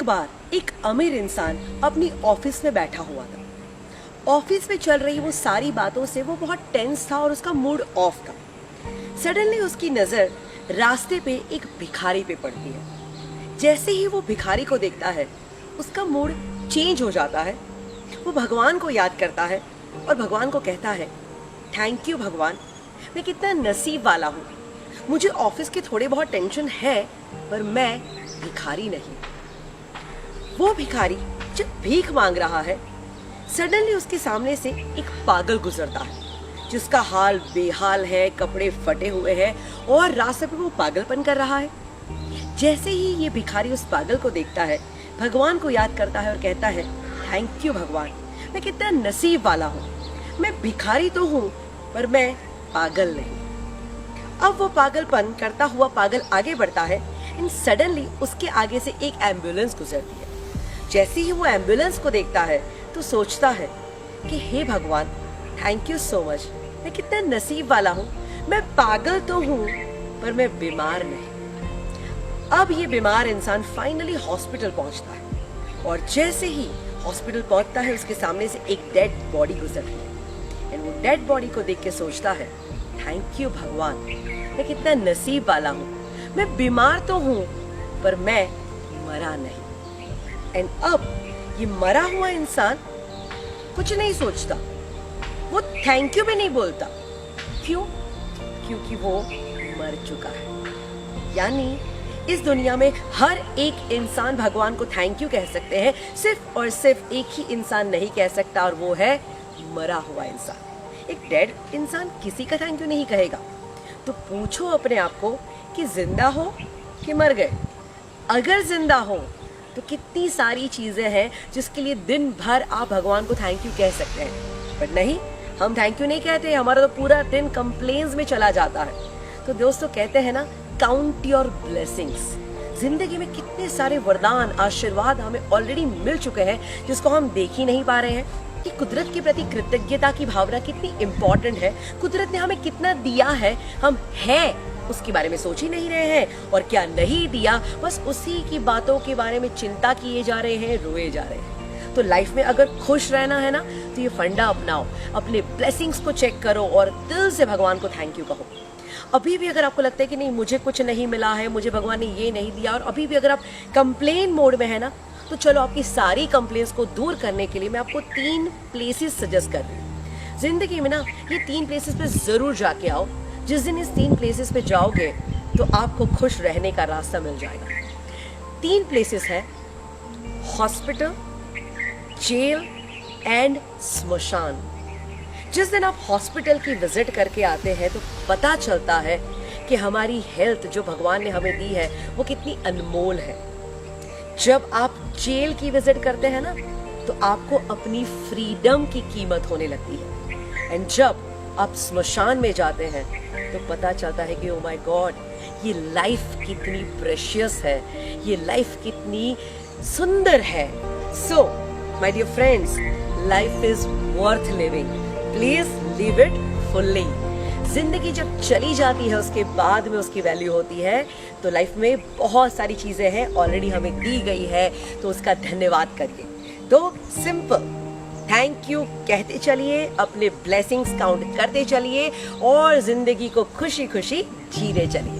बार एक अमीर इंसान अपनी ऑफिस में बैठा हुआ था। ऑफिस में चल रही वो सारी बातों से वो बहुत टेंस था और उसका मूड ऑफ था। सडनली उसकी नजर रास्ते पे एक भिखारी पे पड़ती है। जैसे ही वो भिखारी को देखता है उसका मूड चेंज हो जाता है। वो भगवान को याद करता है और भगवान को कहता है, थैंक यू भगवान, मैं कितना नसीब वाला हूँ। मुझे ऑफिस की थोड़ी बहुत टेंशन है पर मैं भिखारी नहीं। वो भिखारी जब भीख मांग रहा है, सडनली उसके सामने से एक पागल गुजरता है जिसका हाल बेहाल है, कपड़े फटे हुए हैं और रास्ते पे वो पागलपन कर रहा है। जैसे ही ये भिखारी उस पागल को देखता है, भगवान को याद करता है और कहता है, थैंक यू भगवान, मैं कितना नसीब वाला हूँ। मैं भिखारी तो हूँ पर मैं पागल नहीं। अब वो पागलपन करता हुआ पागल आगे बढ़ता है एंड सडनली उसके आगे से एक एम्बुलेंस गुजरती है। जैसे ही वो एम्बुलेंस को देखता है तो सोचता है कि हे भगवान, थैंक यू सो मच, मैं कितना नसीब वाला हूँ। मैं पागल तो हूँ पर मैं बीमार नहीं। अब ये बीमार इंसान फाइनली हॉस्पिटल पहुंचता है और जैसे ही हॉस्पिटल पहुंचता है उसके सामने से एक डेड बॉडी गुजरती है एंड वो डेड बॉडी को देख के सोचता है, थैंक यू भगवान, मैं कितना नसीब वाला हूँ। मैं बीमार तो हूँ पर मैं मरा नहीं। एंड अब ये मरा हुआ इंसान कुछ नहीं सोचता, वो थैंक यू भी नहीं बोलता। क्यों? क्योंकि वो मर चुका है। यानी इस दुनिया में हर एक इंसान भगवान को थैंक यू कह सकते हैं, सिर्फ और सिर्फ एक ही इंसान नहीं कह सकता और वो है मरा हुआ इंसान। एक डेड इंसान किसी का थैंक यू नहीं कहेगा। तो पूछो अपने आप को कि जिंदा हो कि मर गए। अगर जिंदा हो तो कितनी सारी चीजें हैं जिसके लिए दिन भर आप भगवान को थैंक यू कह सकते हैं, पर नहीं, हम थैंक यू नहीं कहते। हमारा तो पूरा दिन कंप्लेन्स में चला जाता है। तो दोस्तों कहते हैं ना, काउंट योर ब्लेसिंग्स। जिंदगी में कितने सारे वरदान, आशीर्वाद हमें ऑलरेडी मिल चुके हैं जिसको हम देख ही नहीं पा रहे हैं। कि कुदरत के प्रति कृतज्ञता की भावना कितनी इम्पोर्टेंट है। कुदरत ने हमें कितना दिया है, हम हैं उसके बारे में सोच ही नहीं रहे हैं, और क्या नहीं दिया बस उसी की बातों के बारे में चिंता किए जा रहे हैं, रोए जा रहे हैं। तो लाइफ में अगर खुश रहना है ना तो ये फंडा अपनाओ, अपने ब्लेसिंग्स को चेक करो और दिल से भगवान को थैंक यू कहो। अभी भी अगर आपको लगता है कि नहीं मुझे कुछ नहीं मिला है, मुझे भगवान ने ये नहीं दिया, और अभी भी अगर आप कंप्लेन मोड में है ना, तो चलो आपकी सारी कंप्लेंट्स को दूर करने के लिए मैं आपको 3 प्लेसेस सजेस्ट कर रही हूँ। जिंदगी में ना ये 3 प्लेसेस पे जरूर जाके आओ। जिस दिन इस 3 प्लेसेस पे जाओगे तो आपको खुश रहने का रास्ता मिल जाएगा। 3 प्लेसेस है हॉस्पिटल, जेल एंड स्मशान। जिस दिन आप हॉस्पिटल की विजिट करके आते हैं तो पता चलता है कि हमारी हेल्थ जो भगवान ने हमें दी है वो कितनी अनमोल है। जब आप जेल की विजिट करते हैं ना तो आपको अपनी फ्रीडम की कीमत होने लगती है। एंड जब आप स्मशान में जाते हैं तो पता चलता है कि ओ माय गॉड, ये लाइफ कितनी प्रेशियस है, ये लाइफ कितनी सुंदर है। So my dear friends, life is worth living, please live it fully. जिंदगी जब चली जाती है उसके बाद में उसकी वैल्यू होती है। तो लाइफ में बहुत सारी चीजें हैं ऑलरेडी हमें दी गई है, तो उसका धन्यवाद करिए। तो सिंपल थैंक यू कहते चलिए, अपने ब्लेसिंग्स काउंट करते चलिए और जिंदगी को खुशी खुशी जीते चलिए।